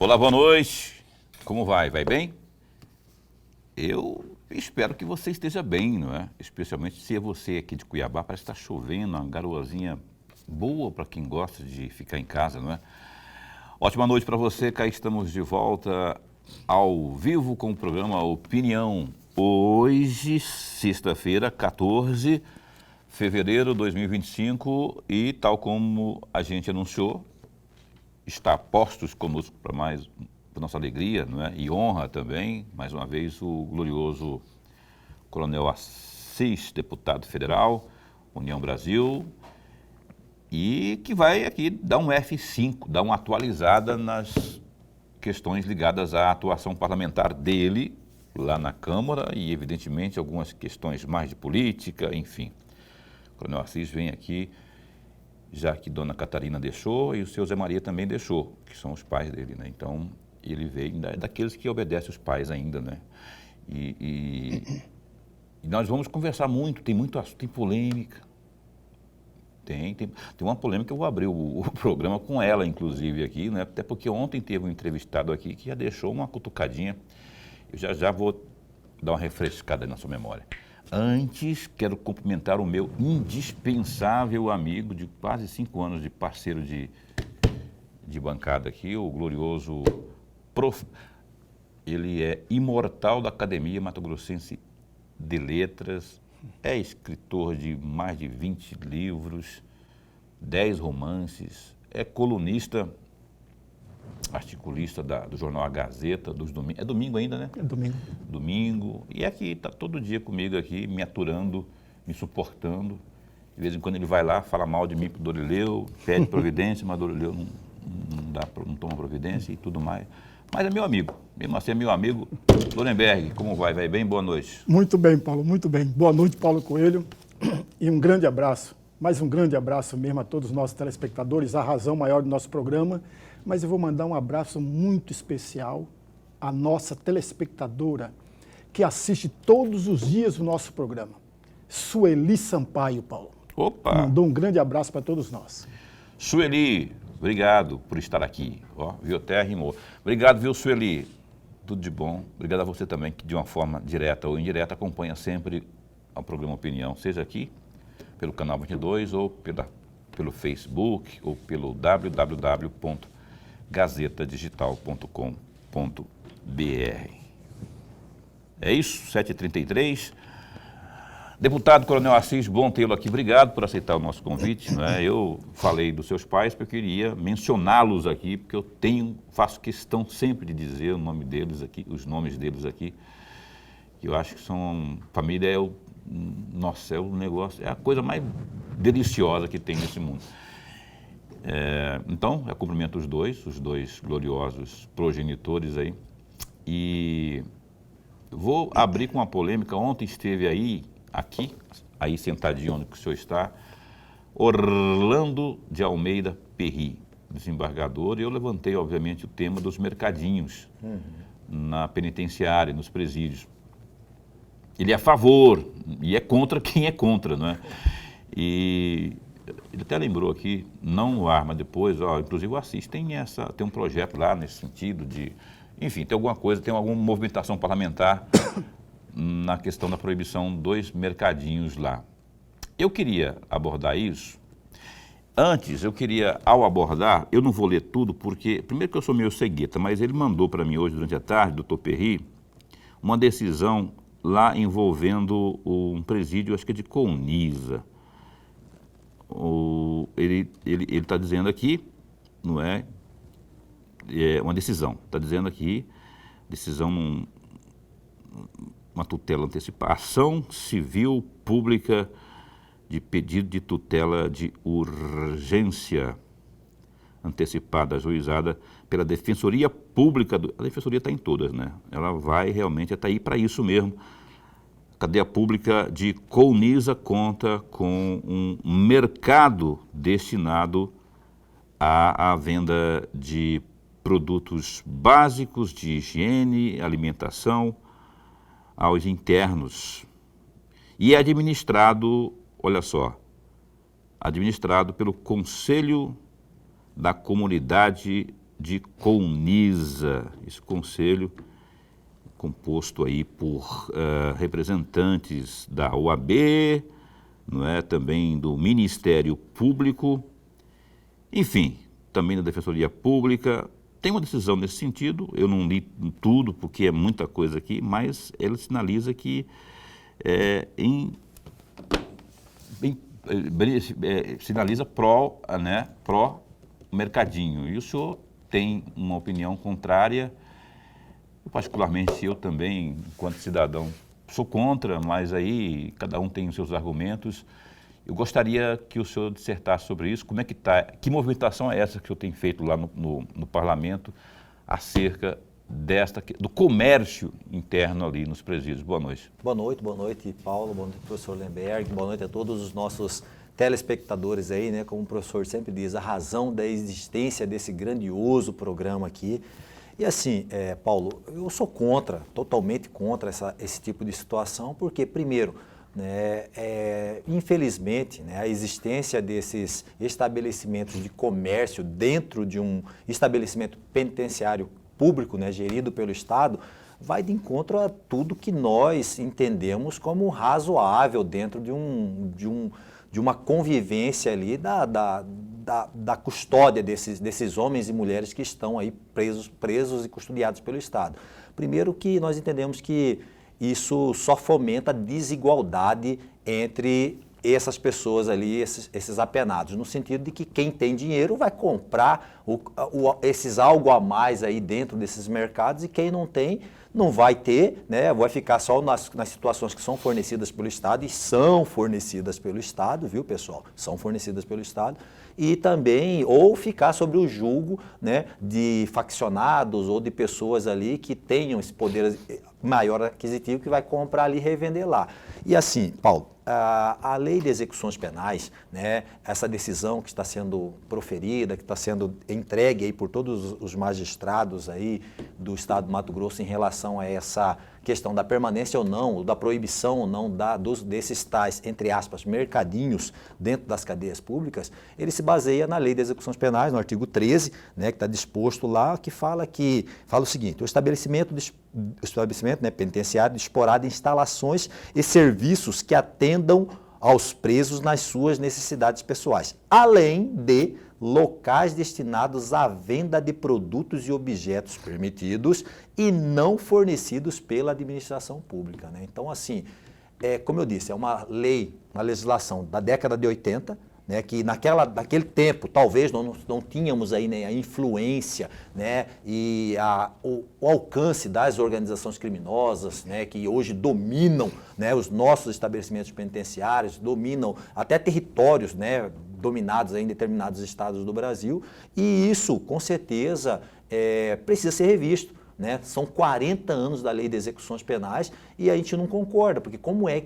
Olá, boa noite. Como vai? Vai bem? Eu espero que você esteja bem, não é? Especialmente se é você aqui de Cuiabá, parece que está chovendo, uma garoazinha boa para quem gosta de ficar em casa, não é? Ótima noite para você, cá estamos de volta ao vivo com o programa Opinião. Hoje, sexta-feira, 14 de fevereiro de 2025 e tal como a gente anunciou, está postos conosco para mais nossa alegria, não é? E honra também, mais uma vez, o glorioso Coronel Assis, deputado federal, União Brasil, e que vai aqui dar um F5, dar uma atualizada nas questões ligadas à atuação parlamentar dele lá na Câmara e, evidentemente, algumas questões mais de política, enfim. O Coronel Assis vem aqui, já que Dona Catarina deixou e o seu Zé Maria também deixou, que são os pais dele, né? Então, ele veio daqueles que obedecem os pais ainda, né? E nós vamos conversar muito, tem muito assunto, tem polêmica. Tem uma polêmica, eu vou abrir o programa com ela, inclusive, aqui, né? Até porque ontem teve um entrevistado aqui que já deixou uma cutucadinha. Eu já vou dar uma refrescada na sua memória. Antes, quero cumprimentar o meu indispensável amigo de quase 5 anos de parceiro de bancada aqui, o glorioso prof. Ele é imortal da Academia Mato Grossense de Letras, é escritor de mais de 20 livros, 10 romances, é colunista, articulista do jornal A Gazeta, dos domingos. É domingo ainda, né? É domingo. Domingo. E aqui, está todo dia comigo aqui, me aturando, me suportando. De vez em quando ele vai lá, fala mal de mim pro Dorileu, pede providência, mas Dorileu não toma providência e tudo mais. Mas é meu amigo, mesmo assim é meu amigo. Lorenberg, como vai? Vai bem? Boa noite. Muito bem, Paulo, muito bem. Boa noite, Paulo Coelho. E um grande abraço, mais um grande abraço mesmo a todos os nossos telespectadores, a razão maior do nosso programa. Mas eu vou mandar um abraço muito especial à nossa telespectadora que assiste todos os dias o nosso programa, Sueli Sampaio, Paulo. Opa! Mandou um grande abraço para todos nós. Sueli, obrigado por estar aqui. Ó, viu, até rimou. Obrigado, viu, Sueli? Tudo de bom. Obrigado a você também, que de uma forma direta ou indireta acompanha sempre o programa Opinião, seja aqui pelo canal 22 ou pelo Facebook ou pelo www.gazetadigital.com.br. É isso, 7h33. Deputado Coronel Assis, bom tê-lo aqui. Obrigado por aceitar o nosso convite. Né? Eu falei dos seus pais porque eu queria mencioná-los aqui, porque eu faço questão sempre de dizer o nome deles aqui, os nomes deles aqui. Eu acho que família é nossa, é o negócio, é a coisa mais deliciosa que tem nesse mundo. Então, eu cumprimento os dois gloriosos progenitores aí. E vou abrir com uma polêmica. Ontem esteve aqui sentadinho onde o senhor está, Orlando de Almeida Perry, desembargador, e eu levantei, obviamente, o tema dos mercadinhos na penitenciária, nos presídios. Ele é a favor e é contra quem é contra, não é? E ele até lembrou aqui, não no ar, mas depois, inclusive o Assis tem um projeto lá nesse sentido de, enfim, tem alguma coisa, tem alguma movimentação parlamentar na questão da proibição dos mercadinhos lá. Eu queria abordar isso. Antes, ao abordar, eu não vou ler tudo, porque, primeiro que eu sou meio cegueta, mas ele mandou para mim hoje, durante a tarde, doutor Perry, uma decisão lá envolvendo um presídio, acho que é de Colniza. Ele está dizendo aqui, não é? É uma decisão, está dizendo aqui, uma tutela antecipada, ação civil pública de pedido de tutela de urgência antecipada, ajuizada pela Defensoria Pública, a Defensoria está em todas, né? Ela vai realmente estar aí para isso mesmo. A cadeia pública de Colniza conta com um mercado destinado à venda de produtos básicos de higiene, alimentação, aos internos. E é administrado, olha só, administrado pelo Conselho da Comunidade de CONISA, esse conselho composto aí por representantes da OAB, não é, também do Ministério Público, enfim, também da Defensoria Pública. Tem uma decisão nesse sentido, eu não li tudo porque é muita coisa aqui, mas ela sinaliza que sinaliza pró mercadinho. E o senhor tem uma opinião contrária. Particularmente eu também, enquanto cidadão, sou contra, mas aí cada um tem os seus argumentos. Eu gostaria que o senhor dissertasse sobre isso. Como é que está? Que movimentação é essa que o senhor tem feito lá no parlamento acerca do comércio interno ali nos presídios? Boa noite. Boa noite, Paulo. Boa noite, professor Lemberg. Boa noite a todos os nossos telespectadores aí, né? Como o professor sempre diz, a razão da existência desse grandioso programa aqui. E assim, Paulo, eu sou totalmente contra esse tipo de situação, porque, primeiro, né, infelizmente, né, a existência desses estabelecimentos de comércio dentro de um estabelecimento penitenciário público, né, gerido pelo Estado, vai de encontro a tudo que nós entendemos como razoável dentro de uma convivência ali da custódia desses homens e mulheres que estão aí presos e custodiados pelo Estado. Primeiro que nós entendemos que isso só fomenta a desigualdade entre essas pessoas ali, esses apenados, no sentido de que quem tem dinheiro vai comprar esses algo a mais aí dentro desses mercados e quem não tem não vai ter, né? Vai ficar só nas situações que são fornecidas pelo Estado, e são fornecidas pelo Estado, viu, pessoal? São fornecidas pelo Estado. E também, ou ficar sobre o julgo, né, de faccionados ou de pessoas ali que tenham esse poder maior aquisitivo que vai comprar ali e revender lá. E assim, Paulo, a lei de execuções penais, né, essa decisão que está sendo proferida, que está sendo entregue aí por todos os magistrados aí do Estado do Mato Grosso em relação a essa questão da permanência ou não, da proibição ou não desses tais, entre aspas, mercadinhos dentro das cadeias públicas, ele se baseia na Lei de Execuções Penais, no artigo 13, né, que está disposto lá, que fala o seguinte: o estabelecimento né, penitenciário disporá de instalações e serviços que atendam aos presos nas suas necessidades pessoais, além de locais destinados à venda de produtos e objetos permitidos e não fornecidos pela administração pública, né? Então, assim, como eu disse, é uma legislação da década de 80, né, que naquele tempo talvez não tínhamos aí, né, a influência, né, e o alcance das organizações criminosas, né, que hoje dominam, né, os nossos estabelecimentos penitenciários, dominam até territórios, né, dominados aí em determinados estados do Brasil, e isso, com certeza, precisa ser revisto, né? São 40 anos da Lei de Execuções Penais e a gente não concorda, porque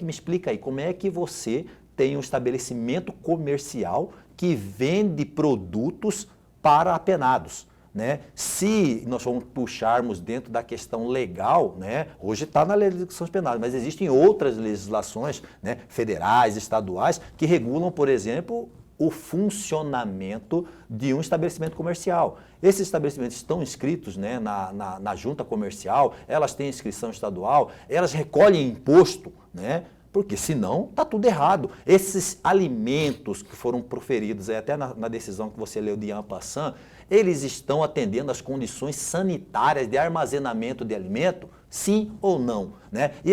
me explica aí, como é que você tem um estabelecimento comercial que vende produtos para apenados, né? Se nós vamos puxarmos dentro da questão legal, né, hoje está na Lei de Execuções Penais, mas existem outras legislações, né, federais, estaduais, que regulam, por exemplo, o funcionamento de um estabelecimento comercial. Esses estabelecimentos estão inscritos, né, na junta comercial, elas têm inscrição estadual, elas recolhem imposto, né? Porque senão está tudo errado. Esses alimentos que foram proferidos, até na decisão que você leu de en passant, eles estão atendendo às condições sanitárias de armazenamento de alimento? Sim ou não? Né? E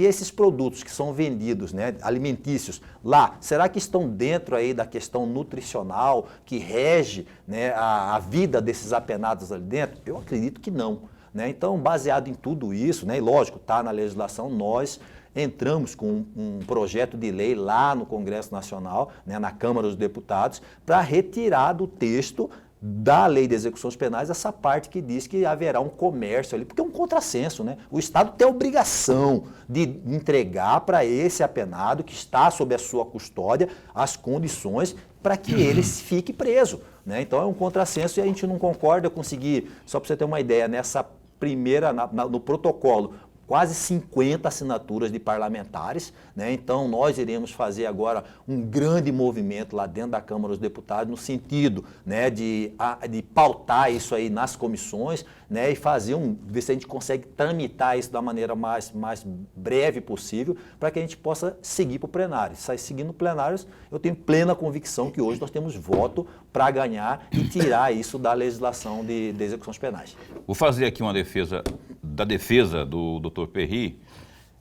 esses produtos que são vendidos, né, alimentícios, lá, será que estão dentro aí da questão nutricional que rege, né, a vida desses apenados ali dentro? Eu acredito que não, né? Então, baseado em tudo isso, né, e lógico, está na legislação, nós entramos com um projeto de lei lá no Congresso Nacional, né, na Câmara dos Deputados, para retirar do texto da Lei de Execuções Penais essa parte que diz que haverá um comércio ali, porque é um contrassenso, né? O Estado tem a obrigação de entregar para esse apenado que está sob a sua custódia as condições para que ele fique preso, né? Então é um contrassenso e a gente não concorda. Eu consegui, só para você ter uma ideia, nessa primeira, no protocolo, quase 50 assinaturas de parlamentares, né? Então nós iremos fazer agora um grande movimento lá dentro da Câmara dos Deputados no sentido, né, de pautar isso aí nas comissões, né, e ver se a gente consegue tramitar isso da maneira mais breve possível para que a gente possa seguir para o plenário. Sai seguindo plenários, eu tenho plena convicção que hoje nós temos voto para ganhar e tirar isso da legislação de execuções penais. Vou fazer aqui uma defesa do Dr. Perry,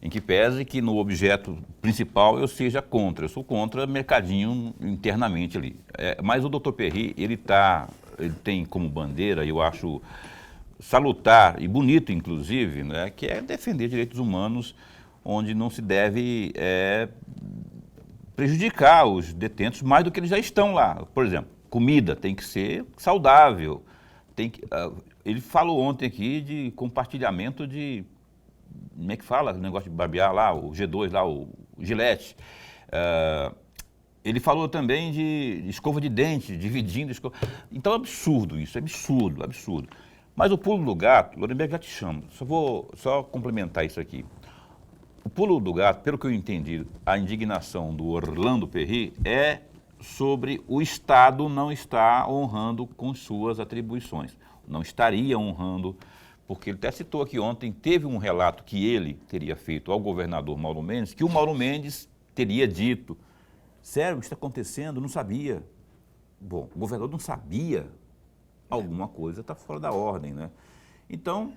em que pese que no objeto principal eu seja contra. Eu sou contra mercadinho internamente ali. Mas o Dr. Perry, ele tem como bandeira, eu acho salutar e bonito, inclusive, né, que é defender direitos humanos, onde não se deve prejudicar os detentos mais do que eles já estão lá. Por exemplo, comida tem que ser saudável. Ele falou ontem aqui de compartilhamento de, como é que fala, o negócio de barbear lá, o G2 lá, o Gillette. Ele falou também de escova de dente, dividindo escova. Então é absurdo isso, é absurdo, absurdo. Mas o pulo do gato, Lorenberg, já te chamo, vou complementar isso aqui. O pulo do gato, pelo que eu entendi, a indignação do Orlando Perry é sobre o Estado não estar honrando com suas atribuições. Não estaria honrando, porque ele até citou aqui ontem, teve um relato que ele teria feito ao governador Mauro Mendes, que o Mauro Mendes teria dito, sério, o que está acontecendo? Não sabia. Bom, o governador não sabia, alguma coisa está fora da ordem, né? Então,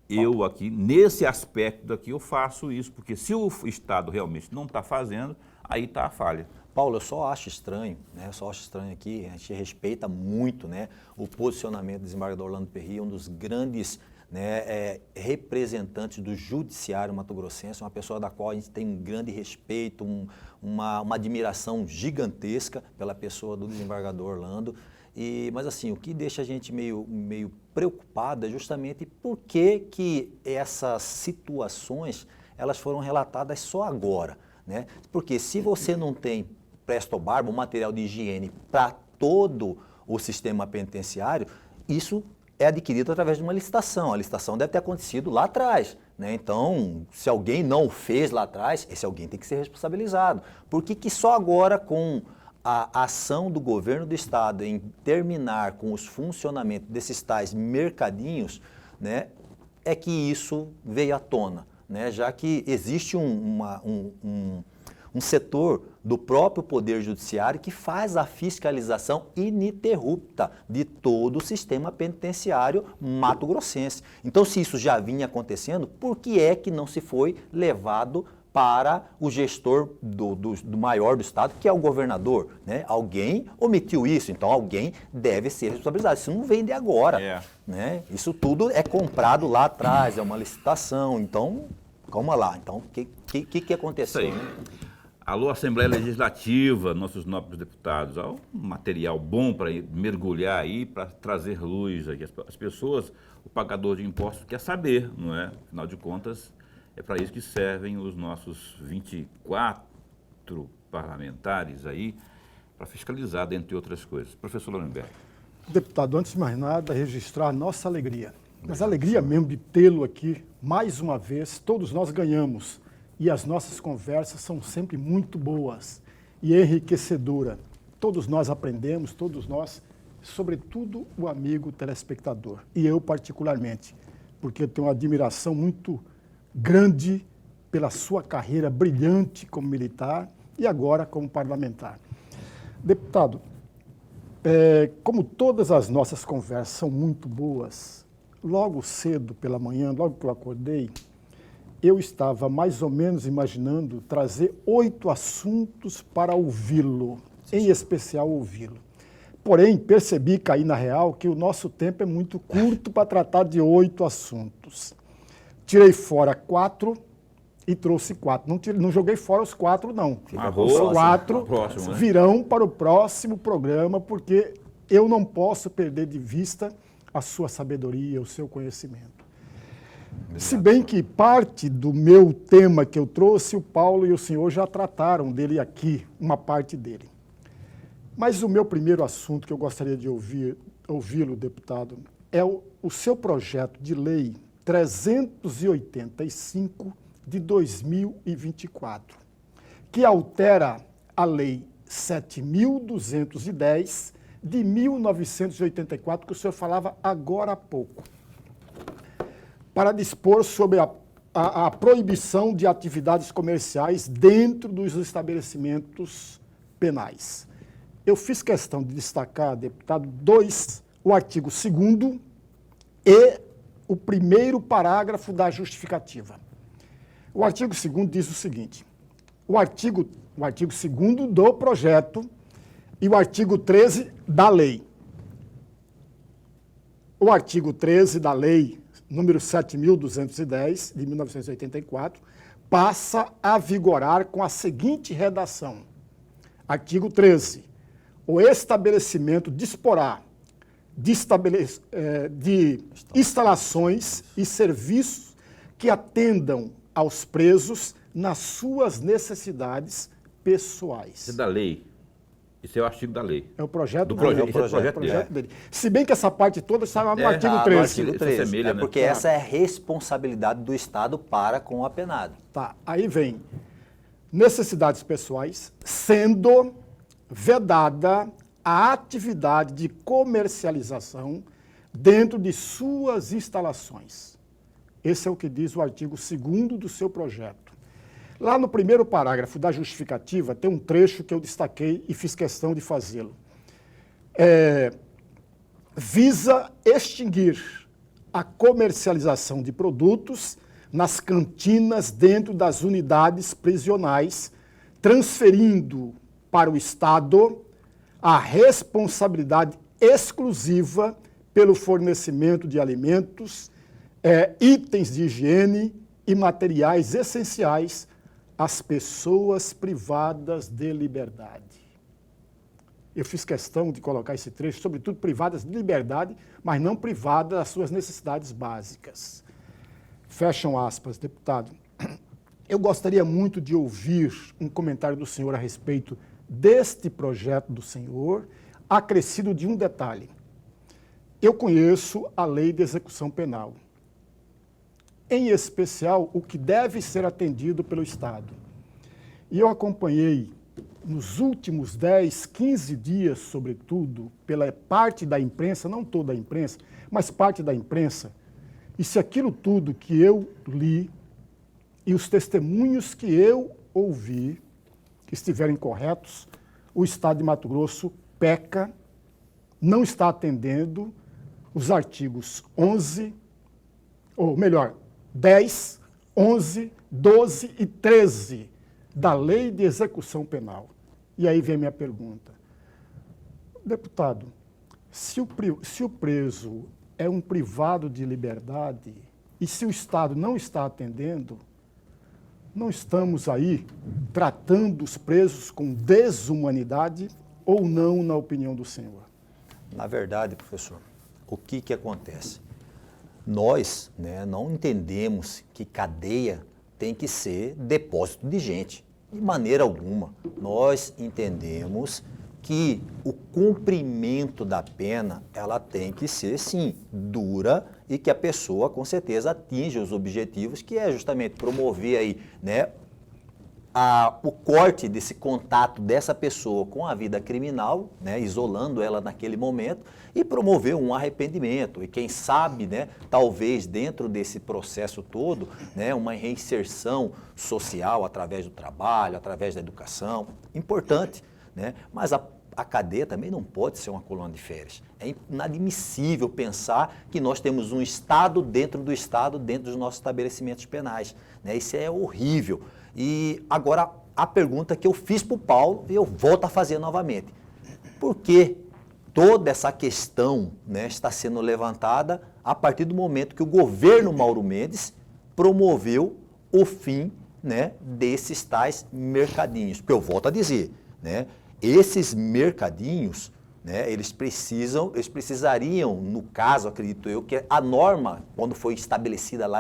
eu aqui, nesse aspecto daqui, eu faço isso, porque se o Estado realmente não está fazendo, aí está a falha. Paulo, eu só acho estranho, né? Eu só acho estranho aqui, a gente respeita muito, né, o posicionamento do desembargador Orlando Perry, um dos grandes, né, representantes do judiciário mato-grossense, uma pessoa da qual a gente tem um grande respeito, uma admiração gigantesca pela pessoa do desembargador Orlando. Mas assim, o que deixa a gente meio preocupado é justamente por que essas situações elas foram relatadas só agora, né? Porque se você não tem Presto Barba, um material de higiene para todo o sistema penitenciário, isso é adquirido através de uma licitação. A licitação deve ter acontecido lá atrás, né? Então, se alguém não o fez lá atrás, esse alguém tem que ser responsabilizado. Por que só agora, com a ação do governo do Estado em terminar com os funcionamentos desses tais mercadinhos, né, é que isso veio à tona, né? Já que existe um setor do próprio Poder Judiciário que faz a fiscalização ininterrupta de todo o sistema penitenciário mato-grossense. Então, se isso já vinha acontecendo, por que é que não se foi levado para o gestor do maior do Estado, que é o governador, né? Alguém omitiu isso, então alguém deve ser responsabilizado. Isso não vem de agora, né? Isso tudo é comprado lá atrás, é uma licitação, então, calma lá. Então, o que aconteceu? Isso aí. Alô, Assembleia Legislativa, nossos nobres deputados, há um material bom para mergulhar aí, para trazer luz aqui. As pessoas, o pagador de impostos quer saber, não é? Afinal de contas, é para isso que servem os nossos 24 parlamentares aí, para fiscalizar, dentre outras coisas. Professor Lorenberg. Deputado, antes de mais nada, registrar a nossa alegria. Mas a alegria mesmo de tê-lo aqui, mais uma vez, todos nós ganhamos. E as nossas conversas são sempre muito boas e enriquecedoras. Todos nós aprendemos, todos nós, sobretudo o amigo telespectador. E eu particularmente, porque eu tenho uma admiração muito grande pela sua carreira brilhante como militar e agora como parlamentar. Deputado, como todas as nossas conversas são muito boas, logo cedo pela manhã, logo que eu acordei, eu estava mais ou menos imaginando trazer 8 assuntos para ouvi-lo, em especial ouvi-lo. Porém, percebi, caí na real, que o nosso tempo é muito curto para tratar de 8 assuntos. Tirei fora 4 e trouxe 4. Não joguei fora os 4, não. Os 4 virão para o próximo programa, porque eu não posso perder de vista a sua sabedoria, o seu conhecimento. Se bem que parte do meu tema que eu trouxe, o Paulo e o senhor já trataram dele aqui, uma parte dele. Mas o meu primeiro assunto que eu gostaria de ouvi-lo, deputado, é o seu projeto de lei 385 de 2024, que altera a Lei 7.210 de 1984, que o senhor falava agora há pouco, para dispor sobre a proibição de atividades comerciais dentro dos estabelecimentos penais. Eu fiz questão de destacar, deputado, o artigo 2º e o primeiro parágrafo da justificativa. O artigo 2º diz o seguinte: o artigo 2º do projeto e o artigo 13 da lei. O artigo 13 da lei número 7.210, de 1984, passa a vigorar com a seguinte redação. Artigo 13. O estabelecimento disporá de instalações e serviços que atendam aos presos nas suas necessidades pessoais. Isso é da lei. Esse é o artigo da lei. É o projeto do dele. projeto, esse é o projeto dele. Se bem que essa parte toda está no artigo No 13. artigo 13, assemelha, né? porque essa é a responsabilidade do Estado para com o apenado. Tá, aí vem necessidades pessoais, sendo vedada a atividade de comercialização dentro de suas instalações. Esse é o que diz o artigo 2º do seu projeto. Lá no primeiro parágrafo da justificativa tem um trecho que eu destaquei e fiz questão de fazê-lo. Visa extinguir a comercialização de produtos nas cantinas dentro das unidades prisionais, transferindo para o Estado a responsabilidade exclusiva pelo fornecimento de alimentos, itens de higiene e materiais essenciais às pessoas privadas de liberdade. Eu fiz questão de colocar esse trecho, sobretudo privadas de liberdade, mas não privadas das suas necessidades básicas. Fecham aspas, deputado. Eu gostaria muito de ouvir um comentário do senhor a respeito deste projeto do senhor, acrescido de um detalhe. Eu conheço a lei de execução penal, em especial o que deve ser atendido pelo Estado. E eu acompanhei nos últimos 10, 15 dias, sobretudo, pela parte da imprensa, não toda a imprensa, mas parte da imprensa, e se aquilo tudo que eu li e os testemunhos que eu ouvi que estiverem corretos, o Estado de Mato Grosso peca, não está atendendo os artigos 11, ou melhor, 10, 11, 12 e 13 da Lei de Execução Penal. E aí vem a minha pergunta. Deputado, se o preso é um privado de liberdade e se o Estado não está atendendo, não estamos aí tratando os presos com desumanidade ou não, na opinião do senhor? Na verdade, professor, o que acontece? Nós, não entendemos que cadeia tem que ser depósito de gente, de maneira alguma. Nós entendemos que o cumprimento da pena, ela tem que ser, sim, dura e que a pessoa, com certeza, atinja os objetivos, que é justamente promover aí, o corte desse contato dessa pessoa com a vida criminal, isolando ela naquele momento, e promover um arrependimento. E quem sabe, talvez dentro desse processo todo, uma reinserção social através do trabalho, através da educação, importante. Mas a cadeia também não pode ser uma colônia de férias. É inadmissível pensar que nós temos um Estado dentro do Estado, dentro dos nossos estabelecimentos penais. Isso é horrível. E agora, a pergunta que eu fiz para o Paulo, e eu volto a fazer novamente. Por que toda essa questão está sendo levantada a partir do momento que o governo Mauro Mendes promoveu o fim desses tais mercadinhos? Porque eu volto a dizer, esses mercadinhos, eles precisariam, no caso, acredito eu, que a norma, quando foi estabelecida lá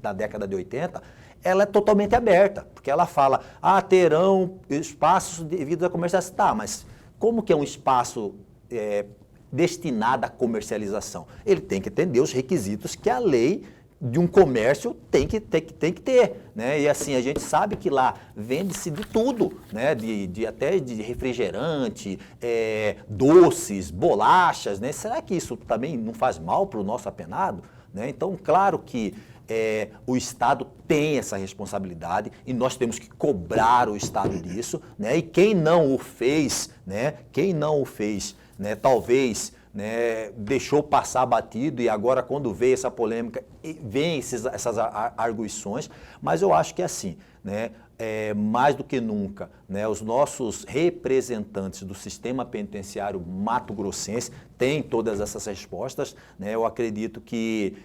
na década de 80, ela é totalmente aberta, porque ela fala, terão espaços devido à comercialização. Tá, mas como que é um espaço destinado à comercialização? Ele tem que atender os requisitos que a lei de um comércio tem que ter, né? E assim, a gente sabe que lá vende-se de tudo, né? Até de refrigerante, doces, bolachas, né? Será que isso também não faz mal para o nosso apenado? Né? Então, claro que o Estado tem essa responsabilidade e nós temos que cobrar o Estado disso, né? E quem não o fez, né? Né? Talvez, né, deixou passar batido e agora quando veio essa polêmica, vem essas arguições, mas eu acho que é assim, né, mais do que nunca, né, os nossos representantes do sistema penitenciário mato-grossense têm todas essas respostas, né, eu acredito que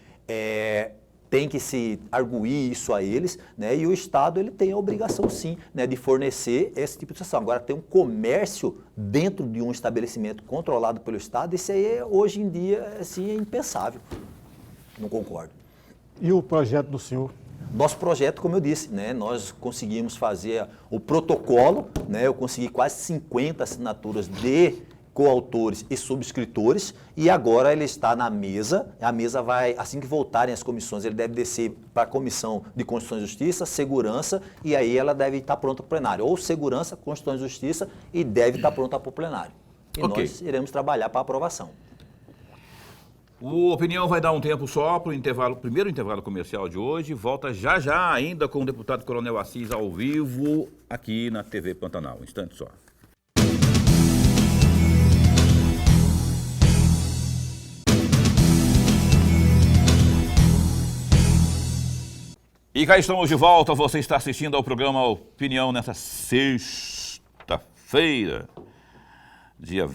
tem que se arguir isso a eles, né? E o Estado ele tem a obrigação, sim, né, de fornecer esse tipo de situação. Agora, tem um comércio dentro de um estabelecimento controlado pelo Estado, isso aí, hoje em dia, assim, é impensável. Não concordo. E o projeto do senhor? Nosso projeto, como eu disse, né, nós conseguimos fazer o protocolo, né, eu consegui quase 50 assinaturas de coautores e subscritores, e agora ele está na mesa, a mesa vai, assim que voltarem as comissões, ele deve descer para a Comissão de Constituição e Justiça, Segurança, e aí ela deve estar pronta para o plenário, ou Segurança, Constituição e Justiça, e deve estar pronta para o plenário. E nós iremos trabalhar para a aprovação. O Opinião vai dar um tempo só para o primeiro intervalo comercial de hoje, volta já já ainda com o deputado Coronel Assis ao vivo, aqui na TV Pantanal, um instante só. E cá estamos de volta, você está assistindo ao programa Opinião nessa sexta-feira, dia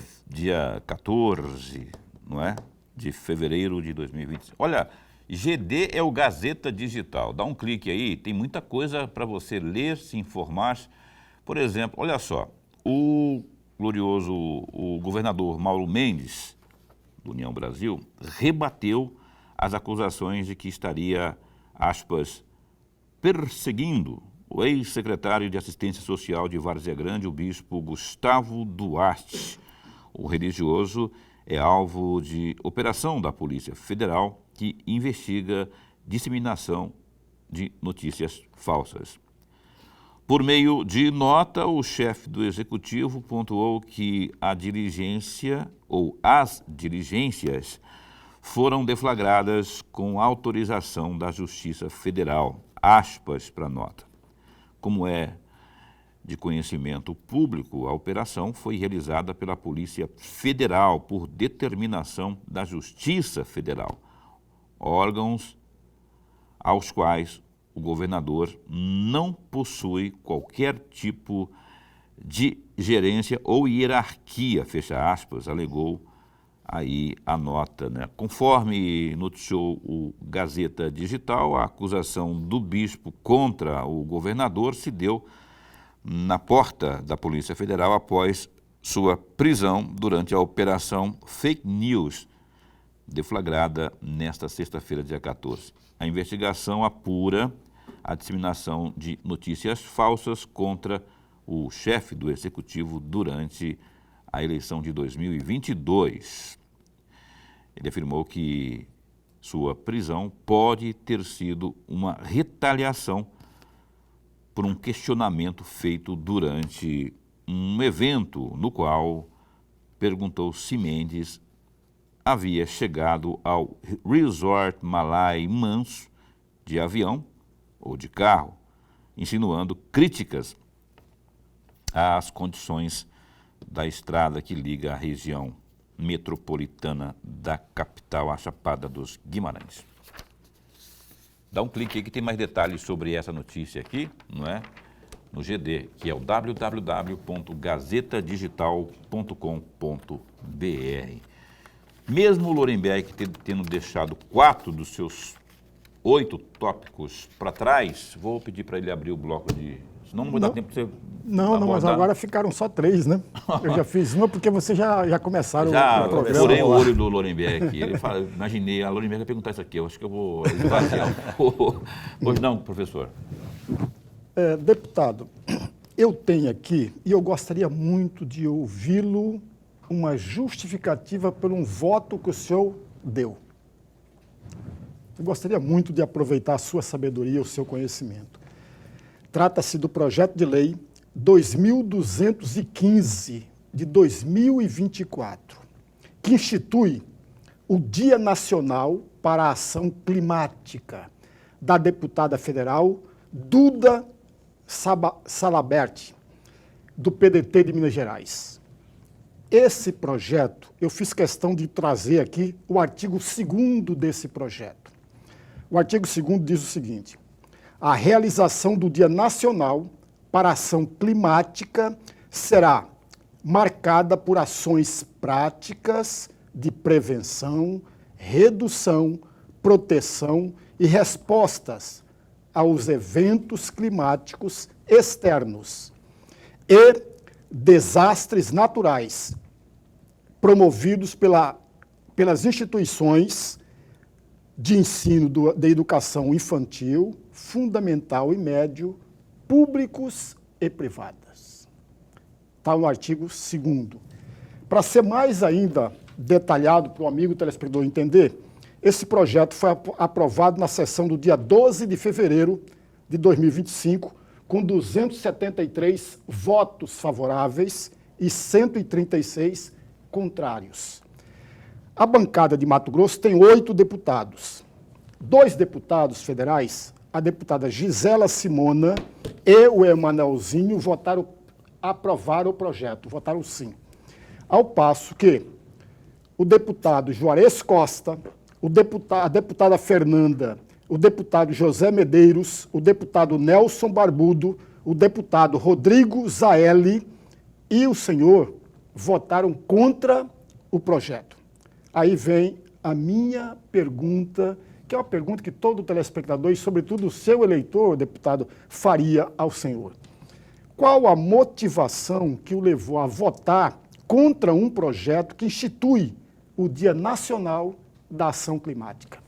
14, não é? De fevereiro de 2020. Olha, GD é o Gazeta Digital, dá um clique aí, tem muita coisa para você ler, se informar. Por exemplo, olha só, o governador Mauro Mendes, do União Brasil, rebateu as acusações de que estaria, aspas, perseguindo o ex-secretário de Assistência Social de Várzea Grande, o bispo Gustavo Duarte. O religioso é alvo de operação da Polícia Federal que investiga disseminação de notícias falsas. Por meio de nota, o chefe do Executivo pontuou que a diligência ou as diligências foram deflagradas com autorização da Justiça Federal. Aspas para a nota. Como é de conhecimento público, a operação foi realizada pela Polícia Federal por determinação da Justiça Federal, órgãos aos quais o governador não possui qualquer tipo de gerência ou hierarquia, fecha aspas, alegou aí a nota, né? Conforme noticiou o Gazeta Digital, a acusação do bispo contra o governador se deu na porta da Polícia Federal após sua prisão durante a Operação Fake News, deflagrada nesta sexta-feira, dia 14. A investigação apura a disseminação de notícias falsas contra o chefe do Executivo durante a eleição de 2022. Ele afirmou que sua prisão pode ter sido uma retaliação por um questionamento feito durante um evento no qual perguntou se Mendes havia chegado ao Resort Malai Manso de avião ou de carro, insinuando críticas às condições da estrada que liga a região metropolitana da capital, a Chapada dos Guimarães. Dá um clique aí que tem mais detalhes sobre essa notícia aqui, não é? No GD, que é o www.gazetadigital.com.br. Mesmo o Lorenberg tendo deixado 4 dos seus 8 tópicos para trás, vou pedir para ele abrir o bloco de... Senão não vai dar tempo para você Não, mas agora ficaram só 3, né? Eu já fiz uma porque vocês já começaram o programa. Já furei o olho do Lorenberg. Ele fala, imaginei, a Lorenberg vai perguntar isso aqui, eu acho que eu vou esvaziar. Pois não, professor. Deputado, eu tenho aqui, e eu gostaria muito de ouvi-lo, uma justificativa por um voto que o senhor deu. Eu gostaria muito de aproveitar a sua sabedoria, o seu conhecimento. Trata-se do projeto de lei 2215 de 2024, que institui o Dia Nacional para a Ação Climática, da deputada federal Duda Salabert, do PDT de Minas Gerais. Esse projeto, eu fiz questão de trazer aqui o artigo 2º desse projeto. O artigo 2º diz o seguinte: a realização do Dia Nacional para a Ação Climática será marcada por ações práticas de prevenção, redução, proteção e respostas aos eventos climáticos externos e desastres naturais promovidos pelas instituições de ensino da educação infantil, fundamental e médio, públicos e privadas. Está no artigo 2º. Para ser mais ainda detalhado para o amigo telespectador entender, esse projeto foi aprovado na sessão do dia 12 de fevereiro de 2025, com 273 votos favoráveis e 136 contrários. A bancada de Mato Grosso tem 8 deputados. 2 deputados federais, a deputada Gisela Simona e o Emanuelzinho, aprovaram o projeto, votaram sim. Ao passo que o deputado Juarez Costa, a deputada Fernanda, o deputado José Medeiros, o deputado Nelson Barbudo, o deputado Rodrigo Zaelli e o senhor votaram contra o projeto. Aí vem a minha pergunta, que é uma pergunta que todo telespectador e, sobretudo, o seu eleitor, deputado, faria ao senhor. Qual a motivação que o levou a votar contra um projeto que institui o Dia Nacional da Ação Climática?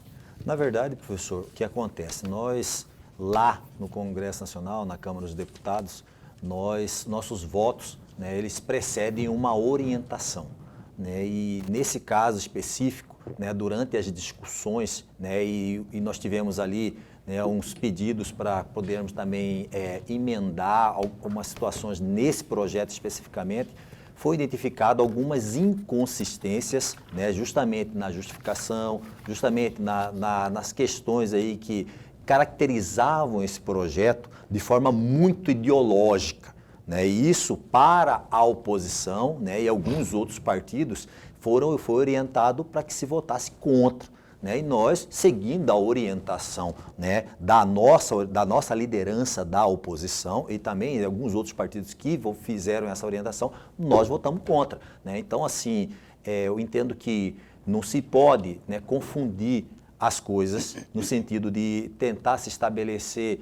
Na verdade, professor, o que acontece? Nós, lá no Congresso Nacional, na Câmara dos Deputados, nossos votos, né, eles precedem uma orientação. Né, e nesse caso específico, né, durante as discussões, né, e nós tivemos ali, né, uns pedidos para podermos também emendar algumas situações nesse projeto especificamente, foi identificado algumas inconsistências, né, justamente na justificação, justamente nas questões aí que caracterizavam esse projeto de forma muito ideológica. Né, e isso, para a oposição, né, e alguns outros partidos, foi orientado para que se votasse contra. Né, e nós, seguindo a orientação, né, da nossa liderança da oposição e também alguns outros partidos que fizeram essa orientação, nós votamos contra. Né. Então, assim, eu entendo que não se pode, né, confundir as coisas no sentido de tentar se estabelecer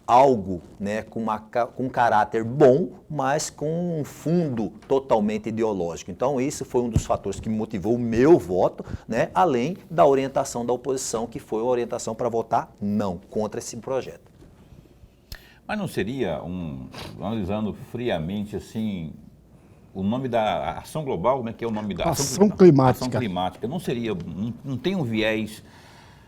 algo, né, com um caráter bom, mas com um fundo totalmente ideológico. Então, esse foi um dos fatores que motivou o meu voto, né, além da orientação da oposição, que foi a orientação para votar não, contra esse projeto. Mas não seria, analisando friamente, assim, o nome da ação global, como é que é o nome da ação climática? Ação climática. Não seria, não tem um viés,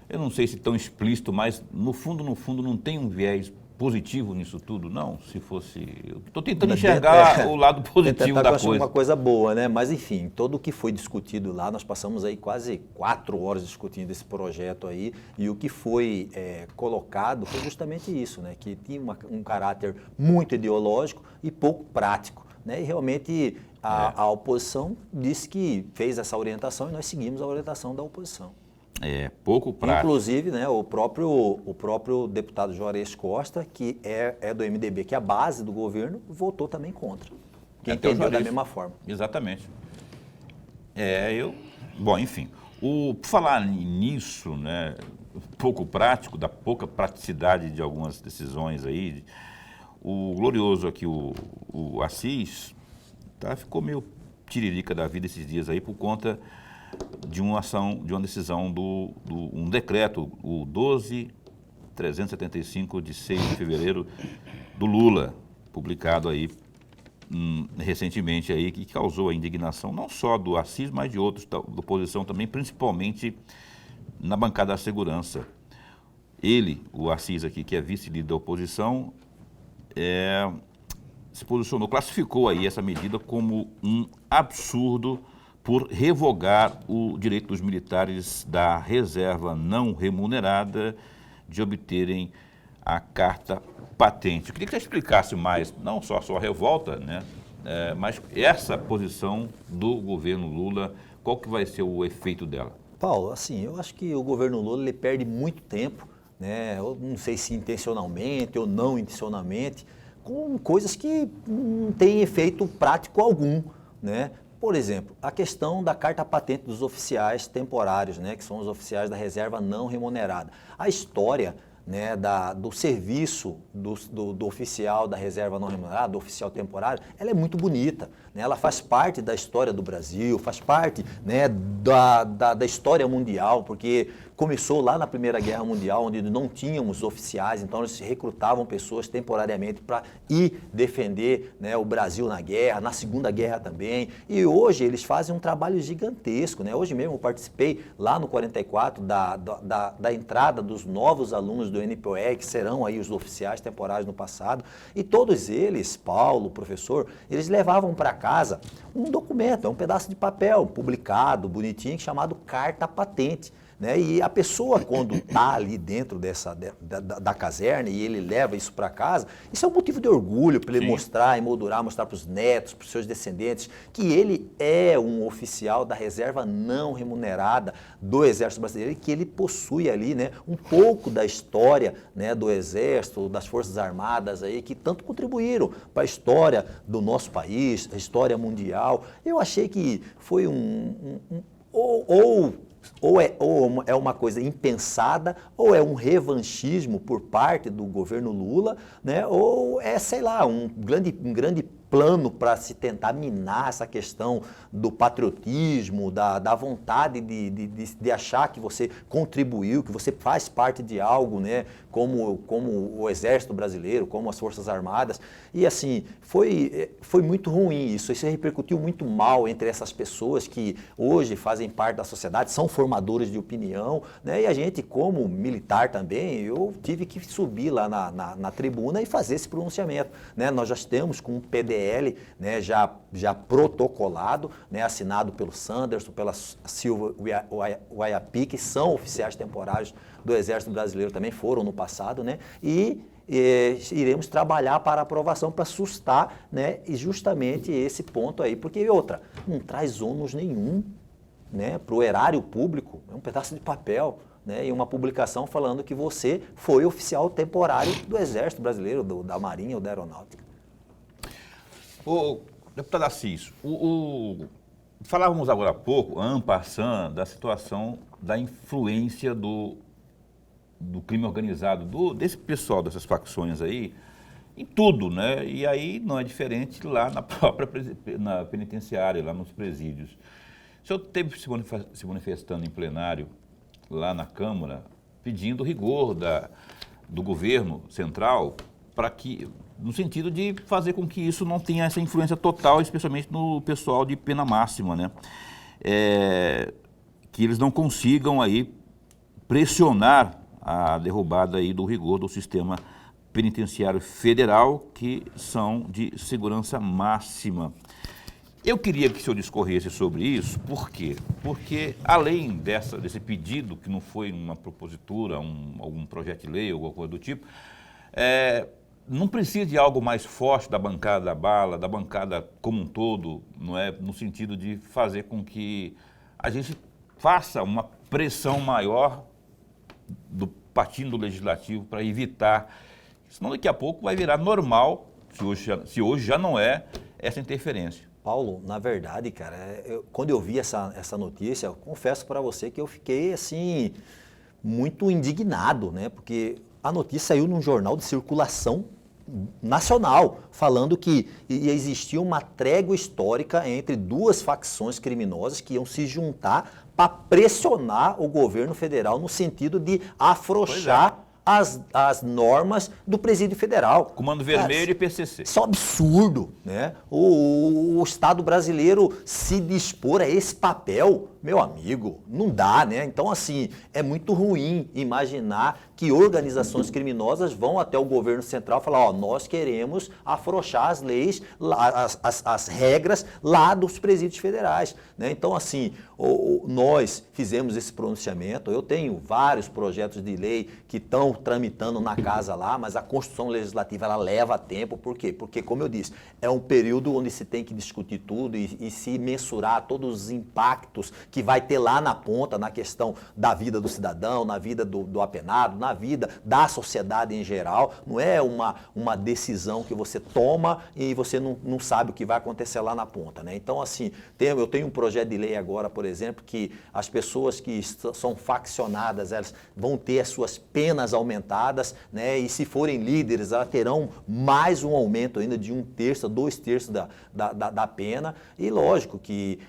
eu não sei se tão explícito, mas no fundo, não tem um viés positivo nisso tudo, não? Se fosse... Eu estou tentando enxergar o lado positivo da coisa. Uma coisa boa, né? Mas, enfim, todo o que foi discutido lá, nós passamos aí quase 4 horas discutindo esse projeto aí, e o que foi colocado foi justamente isso, né? Que tinha um caráter muito ideológico e pouco prático, né? E realmente a oposição disse que fez essa orientação e nós seguimos a orientação da oposição. Pouco prático. Inclusive, né, o próprio deputado Juarez Costa, que é do MDB, que é a base do governo, votou também contra. Que entendeu da mesma forma. Exatamente. Bom, enfim. Por falar nisso, né, pouco prático, da pouca praticidade de algumas decisões aí, o glorioso aqui, o Assis, ficou meio tiririca da vida esses dias aí por conta de uma decisão um decreto, o 12.375 de 6 de fevereiro do Lula, publicado aí recentemente aí, que causou a indignação não só do Assis, mas de outros da oposição também, principalmente na bancada da segurança. ele, o Assis aqui, que é vice-líder da oposição, se posicionou, classificou aí essa medida como um absurdo por revogar o direito dos militares da reserva não remunerada de obterem a carta patente. Eu queria que você explicasse mais, não só a sua revolta, né, mas essa posição do governo Lula, qual que vai ser o efeito dela? Paulo, assim, eu acho que o governo Lula ele perde muito tempo, né, eu não sei se intencionalmente ou não intencionalmente, com coisas que não têm efeito prático algum, né? Por exemplo, a questão da carta patente dos oficiais temporários, né, que são os oficiais da reserva não remunerada. A história, né, do serviço do oficial da reserva não remunerada, do oficial temporário, ela é muito bonita, né? Ela faz parte da história do Brasil, faz parte, né, da história mundial, porque começou lá na Primeira Guerra Mundial, onde não tínhamos oficiais, então eles recrutavam pessoas temporariamente para ir defender, né, o Brasil na guerra, na Segunda Guerra também, e hoje eles fazem um trabalho gigantesco, né? Hoje mesmo eu participei lá no 44 da entrada dos novos alunos do NPOE, que serão aí os oficiais temporários no passado, e todos eles, Paulo, professor, eles levavam para casa um documento, um pedaço de papel publicado, bonitinho, chamado carta patente. Né? E a pessoa, quando está ali dentro da caserna e ele leva isso para casa, isso é um motivo de orgulho para ele mostrar, emoldurar, mostrar para os netos, para os seus descendentes, que ele é um oficial da reserva não remunerada do Exército Brasileiro e que ele possui ali, né, um pouco da história, né, do Exército, das Forças Armadas aí, que tanto contribuíram para a história do nosso país, a história mundial. Eu achei que foi ou é uma coisa impensada, ou é um revanchismo por parte do governo Lula, né? Ou é, sei lá, um grande plano para se tentar minar essa questão do patriotismo, da vontade de achar que você contribuiu, que você faz parte de algo, né? Como o Exército Brasileiro, como as Forças Armadas. E assim, foi muito ruim isso repercutiu muito mal entre essas pessoas que hoje fazem parte da sociedade, são formadores de opinião, né? E a gente, como militar também, eu tive que subir lá na tribuna e fazer esse pronunciamento, né? Nós já estamos com um PDL, né, já protocolado, né, assinado pelo Sanderson, pela Silva Waiapi, que são oficiais temporários do Exército Brasileiro, também foram no passado, né, e iremos trabalhar para aprovação, para sustar, né, e justamente esse ponto aí, porque outra, não traz ônus nenhum, né, para o erário público, é um pedaço de papel, né, e uma publicação falando que você foi oficial temporário do Exército Brasileiro, da Marinha ou da Aeronáutica. Deputado Assis, falávamos agora há pouco, en passant, da situação da influência do crime organizado, desse pessoal, dessas facções aí, em tudo, né? E aí não é diferente lá na própria na penitenciária, lá nos presídios. O senhor esteve se manifestando em plenário lá na Câmara, pedindo rigor do governo central para que, no sentido de fazer com que isso não tenha essa influência total, especialmente no pessoal de pena máxima, né? Que eles não consigam aí pressionar a derrubada aí do rigor do sistema penitenciário federal, que são de segurança máxima. Eu queria que o senhor discorresse sobre isso, por quê? Porque além desse pedido, que não foi uma propositura, algum projeto de lei, alguma coisa do tipo, não precisa de algo mais forte da bancada da bala, da bancada como um todo, não é? No sentido de fazer com que a gente faça uma pressão maior do partido legislativo para evitar, senão daqui a pouco vai virar normal, se hoje já não é, essa interferência. Paulo, na verdade, cara, quando eu vi essa notícia, eu confesso para você que eu fiquei assim muito indignado, né? Porque a notícia saiu num jornal de circulação nacional, falando que ia existir uma trégua histórica entre duas facções criminosas que iam se juntar para pressionar o governo federal no sentido de afrouxar as normas do Presídio Federal. Comando Vermelho e PCC. Isso é um absurdo, né? O Estado brasileiro se dispor a esse papel, meu amigo, não dá, né? Então, assim, é muito ruim imaginar que organizações criminosas vão até o governo central falar, ó, nós queremos afrouxar as leis, as regras lá dos presídios federais, né? Então, assim, nós fizemos esse pronunciamento, eu tenho vários projetos de lei que estão tramitando na casa lá, mas a construção legislativa, ela leva tempo, por quê? Porque, como eu disse, é um período onde se tem que discutir tudo e se mensurar todos os impactos que vai ter lá na ponta, na questão da vida do cidadão, na vida do apenado, na vida da sociedade em geral. Não é uma decisão que você toma e você não sabe o que vai acontecer lá na ponta, né? Então, assim, eu tenho um projeto de lei agora, por exemplo, que as pessoas que são faccionadas, elas vão ter as suas penas aumentadas, né? E se forem líderes, elas terão mais um aumento ainda de 1/3 a 2/3 da pena. E lógico que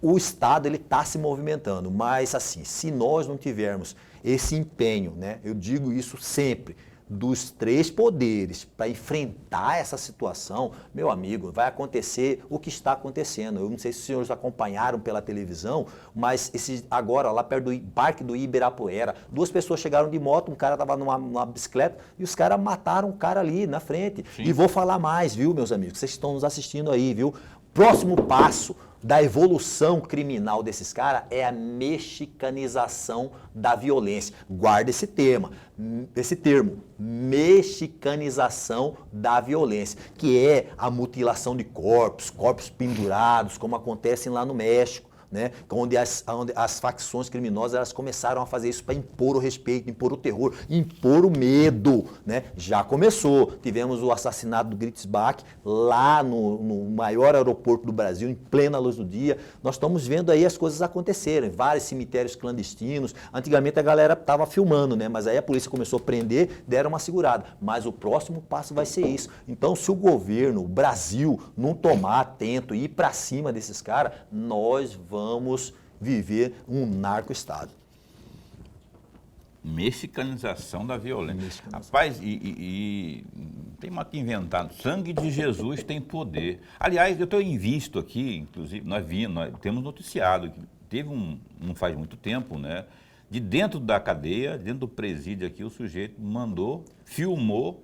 o Estado ele está se movimentando, mas assim, se nós não tivermos esse empenho, né, eu digo isso sempre, dos 3 poderes para enfrentar essa situação, meu amigo, vai acontecer o que está acontecendo. Eu não sei se os senhores acompanharam pela televisão, mas agora lá perto do Parque do Ibirapuera, 2 pessoas chegaram de moto, um cara estava numa bicicleta e os caras mataram o cara ali na frente. Sim. E vou falar mais, viu, meus amigos, vocês estão nos assistindo aí, viu? Próximo passo da evolução criminal desses caras é a mexicanização da violência. Guarda esse termo, mexicanização da violência, que é a mutilação de corpos pendurados, como acontece lá no México, né? Onde as facções criminosas elas começaram a fazer isso para impor o respeito, impor o terror, impor o medo, né? Já começou. Tivemos o assassinato do Gritzbach lá no maior aeroporto do Brasil, em plena luz do dia. Nós estamos vendo aí as coisas acontecerem, vários cemitérios clandestinos. Antigamente a galera estava filmando, né? Mas aí a polícia começou a prender, deram uma segurada. Mas o próximo passo vai ser isso. Então, se o governo, o Brasil, não tomar atento e ir para cima desses caras, nós vamos viver um narco-estado. Mexicanização da violência. Rapaz, tem uma aqui inventado, sangue de Jesus tem poder. Aliás, eu tenho visto aqui, inclusive, nós temos noticiado, que teve não faz muito tempo, né? De dentro da cadeia, dentro do presídio aqui, o sujeito filmou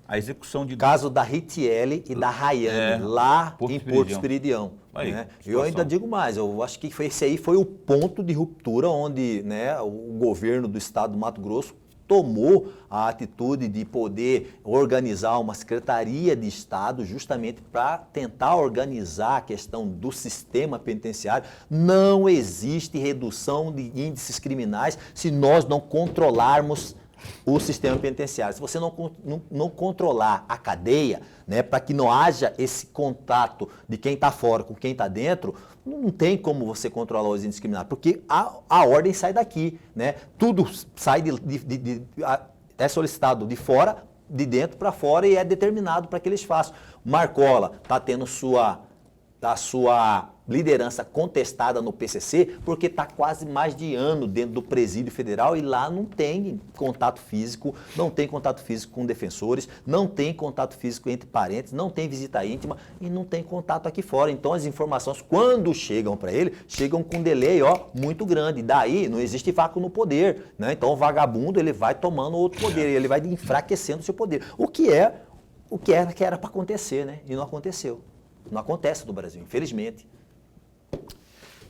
a execução de... Caso da Ritiele e da Rayane, lá em Porto Esperidião. Né? Eu ainda digo mais, eu acho que esse aí foi o ponto de ruptura onde, né, o governo do estado do Mato Grosso tomou a atitude de poder organizar uma secretaria de Estado justamente para tentar organizar a questão do sistema penitenciário. Não existe redução de índices criminais se nós não controlarmos o sistema penitenciário. Se você não controlar a cadeia, né, para que não haja esse contato de quem está fora com quem está dentro, não tem como você controlar os índices criminais, porque a ordem sai daqui, né? Tudo sai é solicitado de fora, de dentro para fora e é determinado para que eles façam. Marcola está tendo a sua liderança contestada no PCC, porque está quase mais de ano dentro do presídio federal e lá não tem contato físico, não tem contato físico com defensores, não tem contato físico entre parentes, não tem visita íntima e não tem contato aqui fora. Então as informações, quando chegam para ele, chegam com um delay muito grande. Daí não existe vácuo no poder, né? Então o vagabundo ele vai tomando outro poder, ele vai enfraquecendo o seu poder. O que era para acontecer, né? E não aconteceu. Não acontece no Brasil, infelizmente.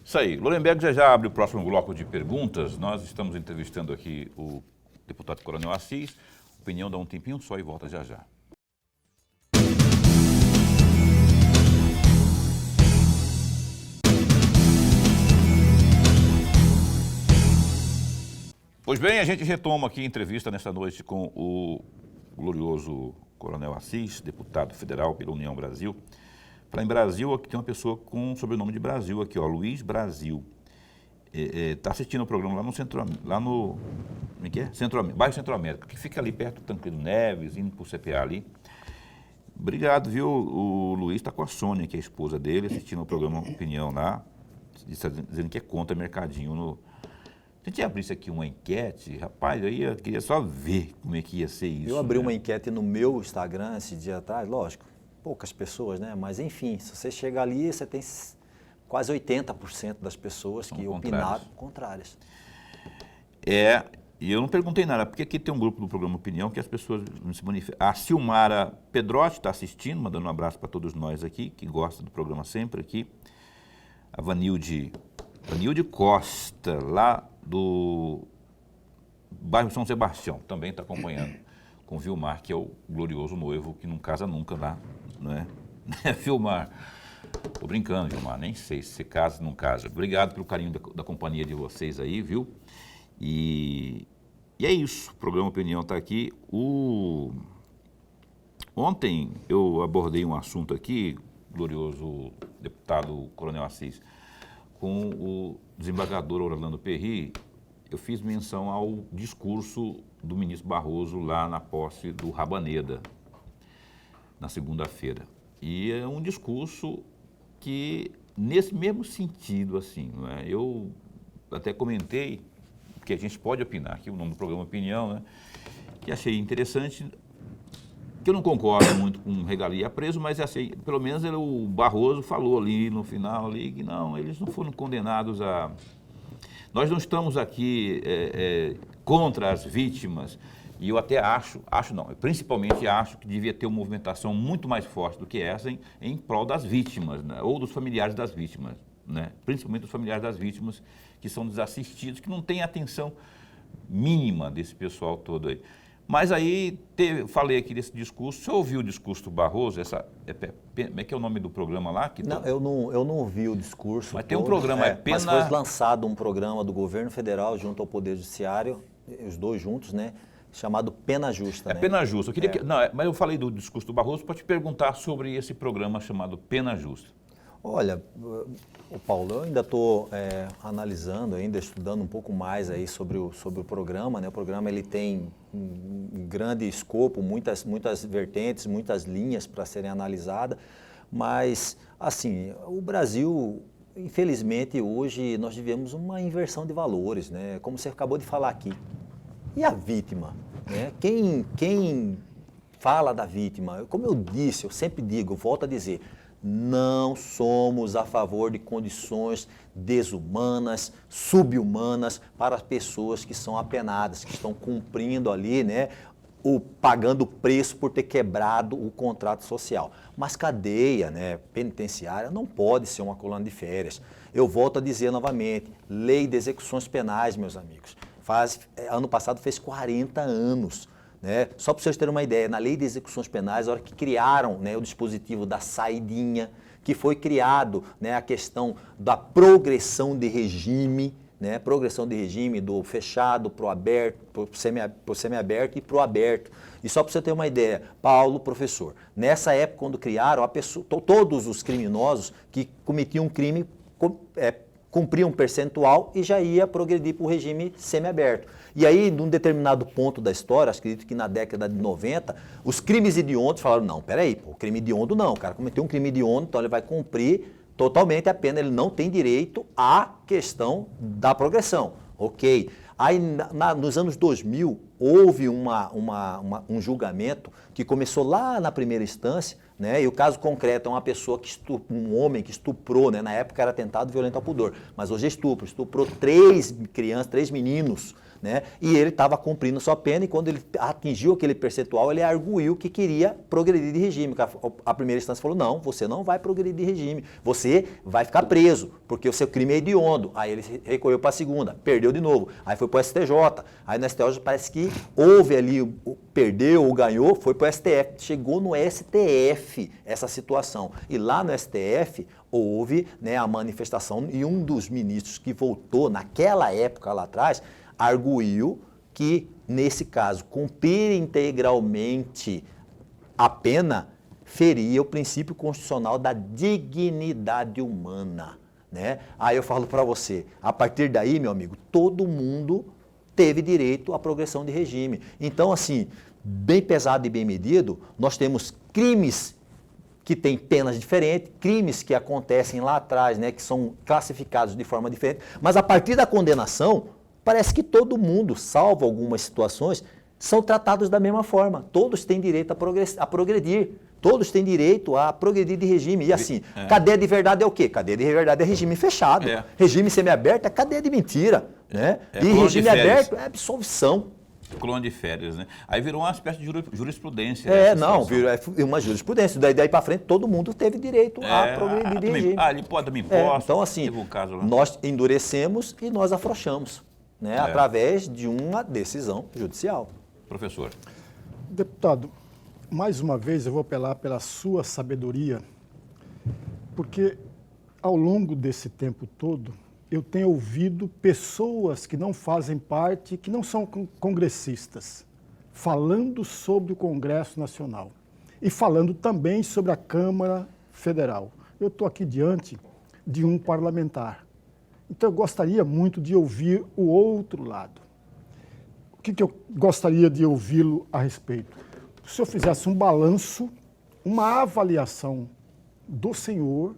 Isso aí. Lourenberg já abre o próximo bloco de perguntas. Nós estamos entrevistando aqui o deputado Coronel Assis. Opinião dá um tempinho só e volta já já. Pois bem, a gente retoma aqui a entrevista nesta noite com o glorioso Coronel Assis, deputado federal pela União Brasil. Para em Brasil, aqui tem uma pessoa com sobrenome de Brasil aqui, ó, Luiz Brasil. Está assistindo o programa lá no como é que é? Bairro Centro-América, que fica ali perto do Tancredo Neves, indo para o CPA ali. Obrigado, viu? O Luiz está com a Sônia, que é a esposa dele, assistindo o programa Opinião lá, dizendo que é contra mercadinho. Se a gente abrisse aqui uma enquete, rapaz, eu queria só ver como é que ia ser isso. Eu abri uma enquete no meu Instagram esse dia atrás, lógico. Poucas pessoas, né? Mas enfim, se você chega ali, você tem quase 80% das pessoas que opinaram contrárias. E eu não perguntei nada, porque aqui tem um grupo do programa Opinião que as pessoas não se manifestam. A Silmara Pedrotti está assistindo, mandando um abraço para todos nós aqui, que gostam do programa sempre aqui. A Vanilde Costa, lá do bairro São Sebastião, também está acompanhando com o Vilmar, que é o glorioso noivo que não casa nunca lá, não é? Vilmar, tô brincando, Vilmar, nem sei se você casa ou não casa. Obrigado pelo carinho da companhia de vocês aí, viu? E é isso, o programa Opinião está aqui. Ontem eu abordei um assunto aqui, glorioso deputado Coronel Assis, com o desembargador Orlando Perry. Eu fiz menção ao discurso do ministro Barroso lá na posse do Rabaneda, na segunda-feira. E é um discurso que, nesse mesmo sentido, assim, não é? Eu até comentei que a gente pode opinar, aqui o nome do programa Opinião, né? Que achei interessante, que eu não concordo muito com regalia preso, mas achei, pelo menos o Barroso falou ali no final, ali, que não, eles não foram condenados a... Nós não estamos aqui contra as vítimas, e eu até principalmente acho que devia ter uma movimentação muito mais forte do que essa em prol das vítimas, né? Ou dos familiares das vítimas, né? Principalmente dos familiares das vítimas que são desassistidos, que não têm atenção mínima desse pessoal todo aí. Mas aí, falei aqui desse discurso, você ouviu o discurso do Barroso, como é que é o nome do programa lá? Não, eu não ouvi o discurso. Mas tem um programa, mas foi lançado um programa do governo federal junto ao Poder Judiciário, os dois juntos, né? Chamado Pena Justa, né? Pena Justa. Eu queria mas eu falei do discurso do Barroso para te perguntar sobre esse programa chamado Pena Justa. Olha, Paulo, eu ainda estou analisando, ainda estudando um pouco mais aí sobre o programa, né? O programa ele tem um grande escopo, muitas vertentes, muitas linhas para serem analisadas, mas, assim, o Brasil, infelizmente, hoje nós vivemos uma inversão de valores, né? Como você acabou de falar aqui. E a vítima? Né? Quem fala da vítima, como eu disse, eu sempre digo, eu volto a dizer, não somos a favor de condições desumanas, subhumanas para as pessoas que são apenadas, que estão cumprindo ali, né, pagando o preço por ter quebrado o contrato social. Mas cadeia, né, penitenciária não pode ser uma colônia de férias. Eu volto a dizer novamente, lei de execuções penais, meus amigos, ano passado fez 40 anos. Né? Só para vocês terem uma ideia, na lei de execuções penais, a hora que criaram, né, o dispositivo da saidinha, que foi criado, né, a questão da progressão de regime, né, progressão de regime do fechado para o aberto, para o semiaberto e para o aberto. E só para você ter uma ideia, Paulo, professor, nessa época quando criaram, todos os criminosos que cometiam um crime cumpriam um percentual e já ia progredir para o regime semiaberto. E aí, num determinado ponto da história, acredito que na década de 90, os crimes hediondos falaram, não, peraí, o crime hediondo não, o cara cometeu um crime hediondo, então ele vai cumprir totalmente a pena, ele não tem direito à questão da progressão, ok? Aí, nos anos 2000, houve um julgamento que começou lá na primeira instância, né? E o caso concreto é uma pessoa um homem que estuprou, né? Na época era atentado violento ao pudor, mas hoje é estuprou 3 crianças, 3 meninos, né? E ele estava cumprindo sua pena e quando ele atingiu aquele percentual, ele arguiu que queria progredir de regime. A primeira instância falou, não, você não vai progredir de regime, você vai ficar preso, porque o seu crime é hediondo. Aí ele recorreu para a segunda, perdeu de novo, aí foi para o STJ, aí no STJ parece que houve ali, perdeu ou ganhou, foi para o STF, chegou no STF essa situação. E lá no STF houve, né, a manifestação e um dos ministros que voltou naquela época lá atrás, arguiu que, nesse caso, cumprir integralmente a pena feria o princípio constitucional da dignidade humana, né? Aí eu falo para você, a partir daí, meu amigo, todo mundo teve direito à progressão de regime. Então, assim, bem pesado e bem medido, nós temos crimes que têm penas diferentes, crimes que acontecem lá atrás, né, que são classificados de forma diferente, mas a partir da condenação, parece que todo mundo, salvo algumas situações, são tratados da mesma forma. Todos têm direito a progredir. Todos têm direito a progredir de regime. E assim, cadeia de verdade é o quê? Cadeia de verdade é regime fechado. Regime semiaberto é cadeia de mentira. né? É E clone de regime férias. aberto é absolvição. Clone de férias, né? Aí virou uma espécie de jurisprudência. É, não, é uma jurisprudência. Daí para frente todo mundo teve direito a progredir de regime. Ele pode também imposto. Então, assim, teve um caso lá. nós endurecemos e nós afrouxamos, né? Através de uma decisão judicial. Professor. Deputado, mais uma vez eu vou apelar pela sua sabedoria, porque ao longo desse tempo todo eu tenho ouvido pessoas que não fazem parte, que não são congressistas, falando sobre o Congresso Nacional e falando também sobre a Câmara Federal. Eu estou aqui diante de um parlamentar, então eu gostaria muito de ouvir o outro lado. O que eu gostaria de ouvi-lo a respeito? Se o senhor fizesse um balanço, uma avaliação do senhor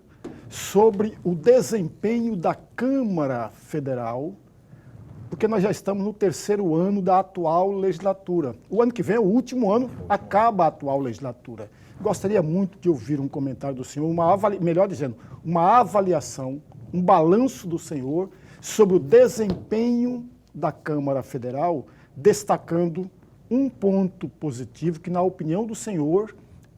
sobre o desempenho da Câmara Federal, porque nós já estamos no 3º ano da atual legislatura. O ano que vem, o último ano, acaba a atual legislatura. Gostaria muito de ouvir um comentário do senhor, melhor dizendo, uma avaliação, um balanço do senhor sobre o desempenho da Câmara Federal, destacando um ponto positivo, que na opinião do senhor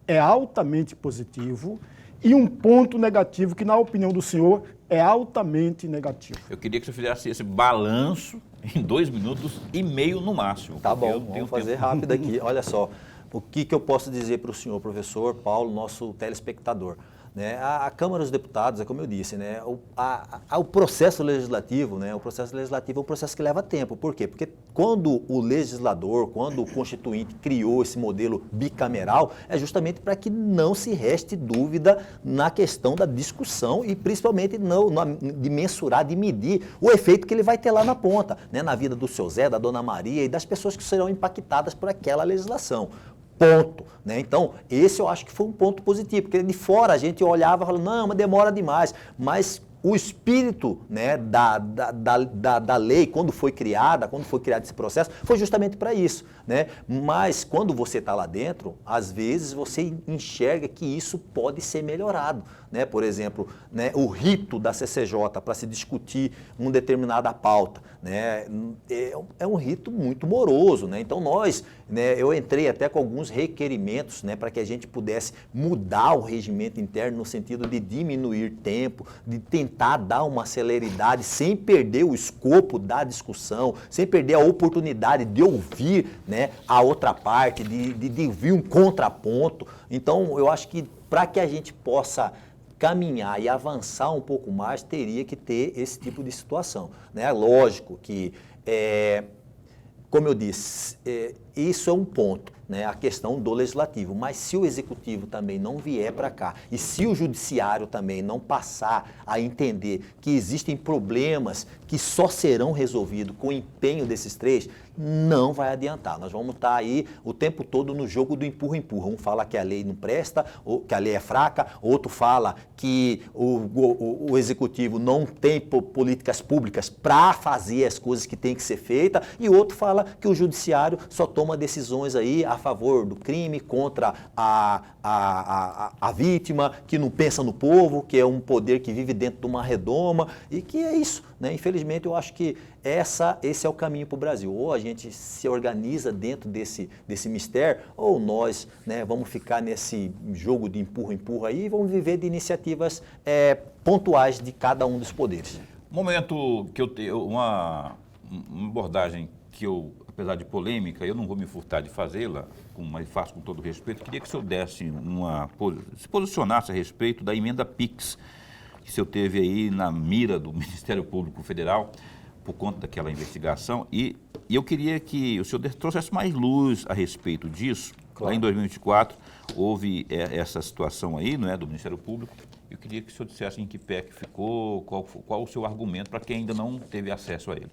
é altamente positivo, e um ponto negativo, que na opinião do senhor é altamente negativo. Eu queria que você fizesse esse balanço em 2 minutos e meio no máximo. Tá bom, vamos fazer rápido aqui. Olha só, o que eu posso dizer para o senhor, professor Paulo, nosso telespectador? Né? A Câmara dos Deputados, é como eu disse, né? O processo legislativo, né? O processo legislativo é um processo que leva tempo. Por quê? Porque quando o legislador, quando o constituinte criou esse modelo bicameral, é justamente para que não se reste dúvida na questão da discussão e principalmente de mensurar, de medir o efeito que ele vai ter lá na ponta, né? Na vida do seu Zé, da dona Maria e das pessoas que serão impactadas por aquela legislação. Ponto. Né? Então, esse eu acho que foi um ponto positivo, porque de fora a gente olhava e falava, não, mas demora demais. Mas o espírito, né, da lei, quando foi criado esse processo, foi justamente para isso. Né? Mas quando você está lá dentro, às vezes você enxerga que isso pode ser melhorado. Né? Por exemplo, né, o rito da CCJ para se discutir uma determinada pauta, né, é um rito muito moroso. Né? Então eu entrei até com alguns requerimentos, né, para que a gente pudesse mudar o regimento interno no sentido de diminuir tempo, de tentar dar uma celeridade sem perder o escopo da discussão, sem perder a oportunidade de ouvir, né, a outra parte, de ouvir um contraponto. Então, eu acho que para que a gente possa caminhar e avançar um pouco mais, teria que ter esse tipo de situação. Né? Lógico que, como eu disse, isso é um ponto, né? A questão do legislativo, mas se o executivo também não vier para cá e se o judiciário também não passar a entender que existem problemas que só serão resolvidos com o empenho desses três, não vai adiantar. Nós vamos estar aí o tempo todo no jogo do empurra-empurra. Um fala que a lei não presta, ou que a lei é fraca, outro fala que o executivo não tem políticas públicas para fazer as coisas que tem que ser feitas, e outro fala que o judiciário só toma decisões aí a favor do crime, contra a vítima, que não pensa no povo, que é um poder que vive dentro de uma redoma, e que é isso. Né? Infelizmente, eu acho que esse é o caminho para o Brasil. Ou a gente se organiza dentro desse mistério, ou nós, né, vamos ficar nesse jogo de empurra-empurra aí e vamos viver de iniciativas pontuais de cada um dos poderes. Momento que eu tenho uma abordagem que eu, apesar de polêmica, eu não vou me furtar de fazê-la, mas faço com todo respeito. Queria que o senhor se posicionasse a respeito da emenda PIX, que o senhor teve aí na mira do Ministério Público Federal, por conta daquela investigação, e eu queria que o senhor trouxesse mais luz a respeito disso. Claro. Lá em 2024 houve essa situação aí, não é, do Ministério Público. Eu queria que o senhor dissesse em que pé que ficou, qual o seu argumento para quem ainda não teve acesso a ele.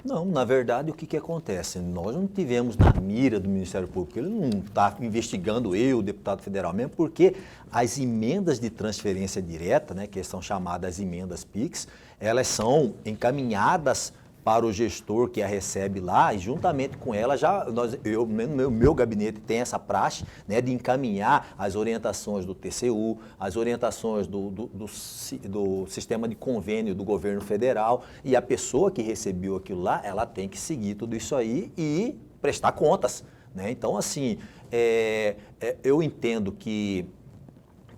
Não, na verdade, o que acontece? Nós não tivemos na mira do Ministério Público, ele não está investigando eu, o deputado federal, mesmo porque as emendas de transferência direta, né, que são chamadas emendas PIX, elas são encaminhadas para o gestor que a recebe lá, e juntamente com ela, meu gabinete tem essa praxe, né, de encaminhar as orientações do TCU, as orientações do sistema de convênio do governo federal, e a pessoa que recebeu aquilo lá, ela tem que seguir tudo isso aí e prestar contas, né? Então, assim, eu entendo que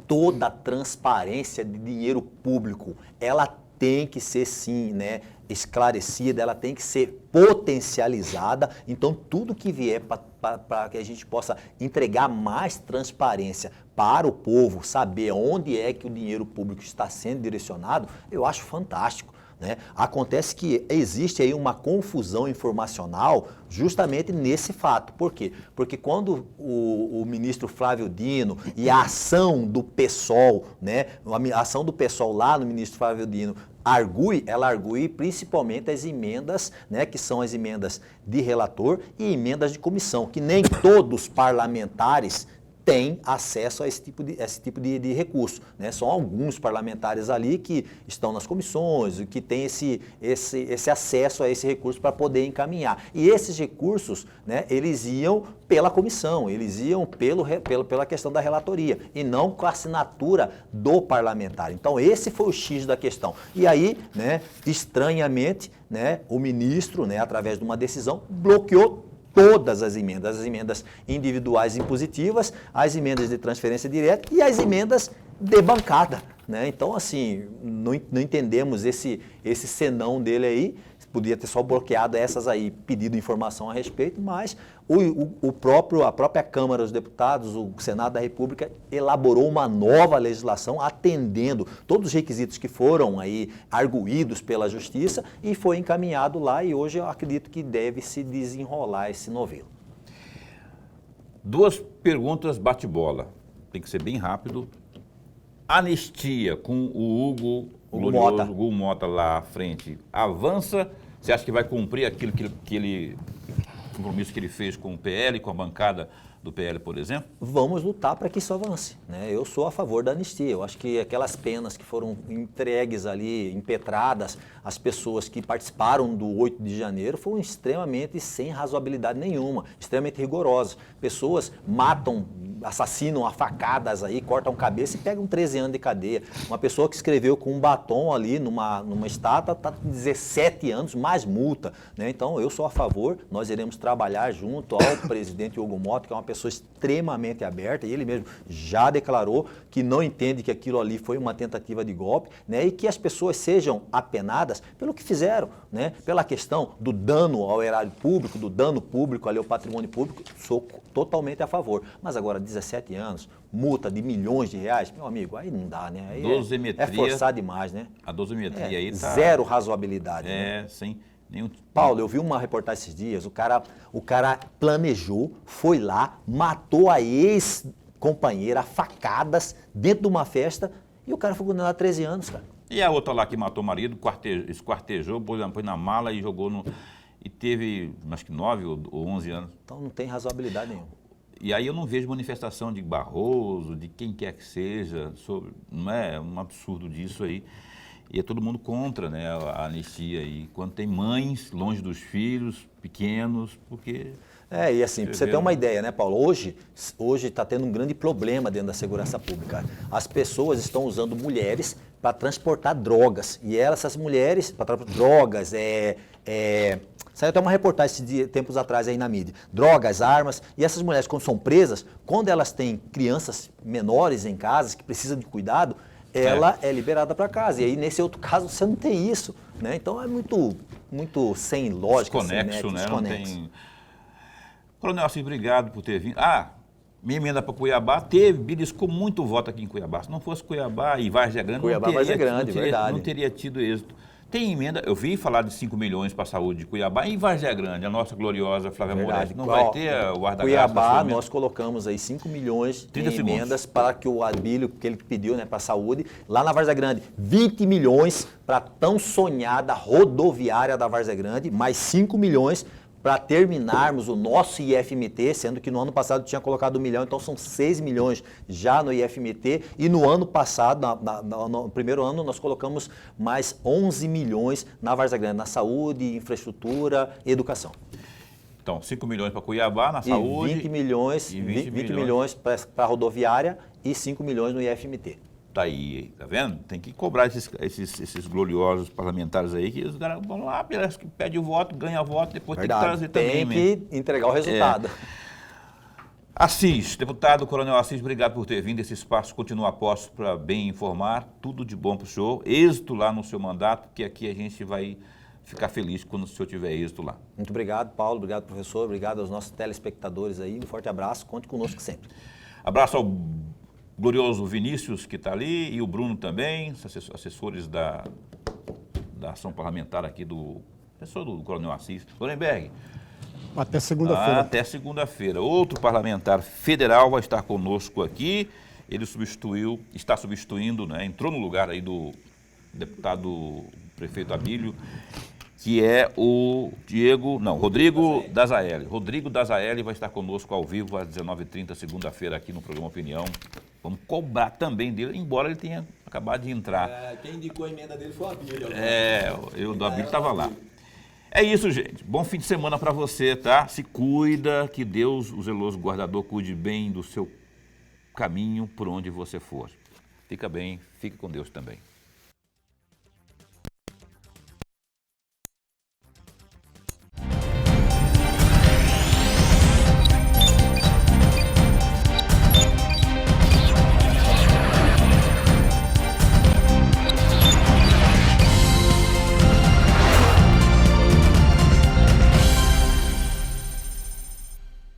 toda a transparência de dinheiro público, ela tem que ser, sim, né, esclarecida, ela tem que ser potencializada. Então, tudo que vier para que a gente possa entregar mais transparência para o povo, saber onde é que o dinheiro público está sendo direcionado, eu acho fantástico, né? Acontece que existe aí uma confusão informacional justamente nesse fato. Por quê? Porque quando o ministro Flávio Dino e a ação do PSOL, né, a ação do PSOL lá no ministro Flávio Dino, ela argue principalmente as emendas, né, que são as emendas de relator e emendas de comissão, que nem todos os parlamentares têm acesso a esse tipo de recurso, né? São alguns parlamentares ali que estão nas comissões, que têm esse acesso a esse recurso para poder encaminhar. E esses recursos, né, eles iam pela comissão, eles iam pela questão da relatoria e não com a assinatura do parlamentar. Então, esse foi o X da questão. E aí, né, estranhamente, né, o ministro, né, através de uma decisão, bloqueou todas as emendas individuais impositivas, as emendas de transferência direta e as emendas de bancada, né? Então, assim, não entendemos esse senão dele aí. Podia ter só bloqueado essas aí, pedido informação a respeito, mas a própria Câmara dos Deputados, o Senado da República, elaborou uma nova legislação atendendo todos os requisitos que foram aí arguídos pela Justiça e foi encaminhado lá, e hoje eu acredito que deve se desenrolar esse novelo. 2 perguntas bate-bola, tem que ser bem rápido. Anistia com o Hugo Mota lá à frente, avança? Você acha que vai cumprir aquilo compromisso que ele fez com o PL, com a bancada do PL, por exemplo? Vamos lutar para que isso avance, né? Eu sou a favor da anistia. Eu acho que aquelas penas que foram entregues ali, impetradas, às pessoas que participaram do 8 de janeiro, foram extremamente sem razoabilidade nenhuma, extremamente rigorosas. Pessoas matam, assassinam a facadas aí, cortam cabeça e pegam 13 anos de cadeia. Uma pessoa que escreveu com um batom ali numa estátua está com 17 anos, mais multa, né? Então, eu sou a favor, nós iremos trabalhar junto ao presidente Hugo Mota, que é uma pessoa extremamente aberta, e ele mesmo já declarou que não entende que aquilo ali foi uma tentativa de golpe, né? E que as pessoas sejam apenadas pelo que fizeram, né? Pela questão do dano ao erário público, do dano público ali ao patrimônio público, sou totalmente a favor. Mas agora, 17 anos, multa de milhões de reais, meu amigo, aí não dá, né? Aí é forçar demais, né? A dosimetria aí tá... Zero razoabilidade. É, né? Sem nenhum... Paulo, eu vi uma reportagem esses dias, o cara planejou, foi lá, matou a ex-companheira a facadas dentro de uma festa e o cara foi condenado a 13 anos, cara. E a outra lá que matou o marido, esquartejou, pôs na mala e jogou no... E teve, acho que 9 ou 11 anos. Então não tem razoabilidade nenhuma. E aí eu não vejo manifestação de Barroso, de quem quer que seja, não é um absurdo disso aí. E é todo mundo contra, né, a anistia. E quando tem mães longe dos filhos, pequenos, porque... E assim, para você ter uma ideia, né, Paulo? Hoje está tendo um grande problema dentro da segurança pública. As pessoas estão usando mulheres para transportar drogas. E essas mulheres, para transportar drogas, saiu até uma reportagem de tempos atrás aí na mídia. Drogas, armas, e essas mulheres, quando são presas, quando elas têm crianças menores em casa, que precisam de cuidado, ela é liberada para casa. E aí, nesse outro caso, você não tem isso, né? Então, é muito sem lógica. Desconexo, assim, né? Não tem... Coronel Assis, obrigado por ter vindo. Minha emenda para Cuiabá beliscou muito voto aqui em Cuiabá. Se não fosse Cuiabá e Várzea Grande, verdade. Não teria tido êxito. Tem emenda, eu vi falar de 5 milhões para a saúde de Cuiabá e Várzea Grande, a nossa gloriosa Flávia Moretti. Não vai ter o guarda-graça? Cuiabá, nós colocamos aí 5 milhões de emendas para que o Abílio, que ele pediu, né, para a saúde. Lá na Várzea Grande, 20 milhões para a tão sonhada rodoviária da Várzea Grande, mais 5 milhões para terminarmos o nosso IFMT, sendo que no ano passado tinha colocado 1 milhão, então são 6 milhões já no IFMT, e no ano passado, no primeiro ano, nós colocamos mais 11 milhões na Várzea Grande, na saúde, infraestrutura e educação. Então, 5 milhões para Cuiabá, na saúde. 20 milhões, e 20 milhões para a rodoviária e 5 milhões no IFMT. Tá aí, tá vendo? Tem que cobrar esses gloriosos parlamentares aí, que os caras vão lá, pede o voto, ganha voto, depois Verdade. tem que trazer também. Tem que entregar o resultado. Assis, deputado Coronel Assis, obrigado por ter vindo. Esse espaço continua a posto para bem informar. Tudo de bom para o senhor. Êxito lá no seu mandato, porque aqui a gente vai ficar feliz quando o senhor tiver êxito lá. Muito obrigado, Paulo. Obrigado, professor. Obrigado aos nossos telespectadores aí. Um forte abraço. Conte conosco sempre. Abraço ao glorioso Vinícius, que está ali, e o Bruno também, assessores da ação parlamentar aqui do professor do Coronel Assis. Lorenberg. Até segunda-feira. Até segunda-feira. Outro parlamentar federal vai estar conosco aqui. Ele está substituindo, né, entrou no lugar aí do deputado prefeito Abílio, que é o Rodrigo Dazaeli. Rodrigo Dazaeli vai estar conosco ao vivo às 19h30, segunda-feira, aqui no programa Opinião. Vamos cobrar também dele, embora ele tenha acabado de entrar. Quem indicou a emenda dele foi o Abílio. Eu do Abílio estava lá. É isso, gente. Bom fim de semana para você, tá? Se cuida, que Deus, o zeloso guardador, cuide bem do seu caminho por onde você for. Fica bem, fique com Deus também.